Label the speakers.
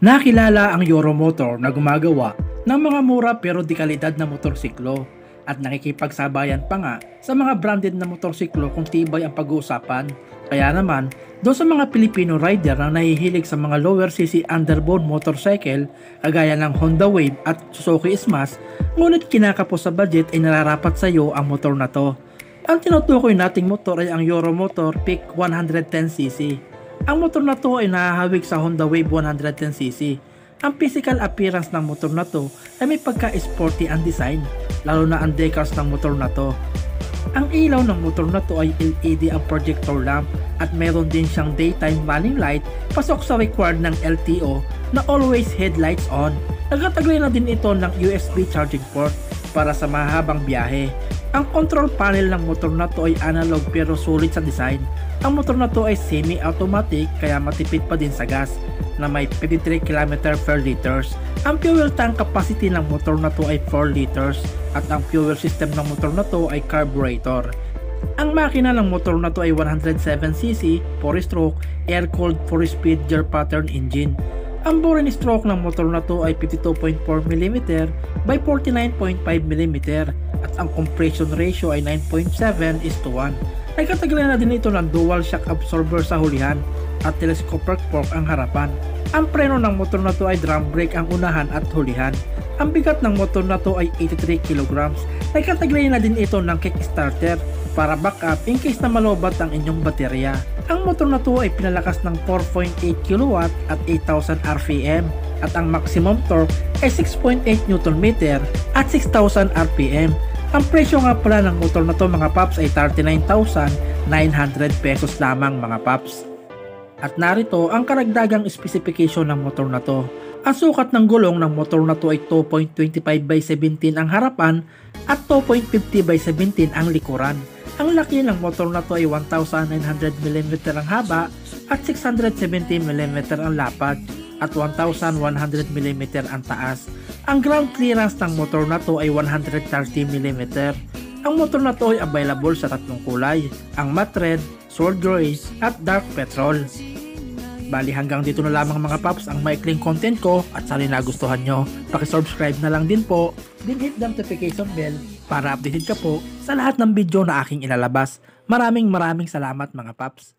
Speaker 1: Nakilala ang Euromotor na gumagawa ng mga mura pero di kalidad na motorsiklo at nakikipagsabayan pa nga sa mga branded na motorsiklo kung tibay ang pag-uusapan. Kaya naman, doon sa mga Filipino rider na nahihilig sa mga lower cc underbone motorcycle kagaya ng Honda Wave at Suzuki Smash, ngunit kinakapos sa budget ay nararapat sa iyo ang motor na to. Ang tinutukoy nating motor ay ang Euromotor Peak 110cc. Ang motor na to ay nahahawig sa Honda Wave 110cc. Ang physical appearance ng motor na to ay may pagka-sporty ang design, lalo na ang decals ng motor na to. Ang ilaw ng motor na to ay LED ang projector lamp at meron din siyang daytime running light pasok sa required ng LTO na always headlights on. Nagkataglay na din ito ng USB charging port para sa mahabang biyahe. Ang control panel ng motor na to ay analog pero sulit sa design. Ang motor na to ay semi-automatic kaya matipid pa din sa gas na may 53 km per liters. Ang fuel tank capacity ng motor na to ay 4 liters at ang fuel system ng motor na to ay carburetor. Ang makina ng motor na to ay 107cc, 4-stroke, air-cooled 4-speed gear pattern engine. Ang bore stroke ng motor na to ay 52.4mm by 49.5mm at ang compression ratio ay 9.7:1. Nagkataglay na din ito ng dual shock absorber sa hulihan at telescopic fork ang harapan. Ang preno ng motor na to ay drum brake ang unahan at hulihan. Ang bigat ng motor na to ay 83 kg. Nagkataglay na din ito ng kickstarter para backup in case na malobat ang inyong baterya. Ang motor na to ay pinalakas ng 4.8 kW at 8,000 RPM at ang maximum torque ay 6.8 Nm at 6,000 RPM. Ang presyo nga pala ng motor na to mga paps ay 39,900 pesos lamang mga paps. At narito ang karagdagang specification ng motor na to. Ang sukat ng gulong ng motor na to ay 2.25/17 ang harapan at 2.50/17 ang likuran. Ang laki ng motor na to ay 1,900mm ang haba at 670mm ang lapad at 1,100mm ang taas. Ang ground clearance ng motor na to ay 130mm. Ang motor na to ay available sa tatlong kulay, ang matte red, sword gray at dark petrol. Bali hanggang dito na lamang mga paps ang maikling content ko at sana nagustuhan nyo. Pakisubscribe na lang din po, then hit the notification bell para updated ka po sa lahat ng video na aking ilalabas. Maraming salamat mga paps.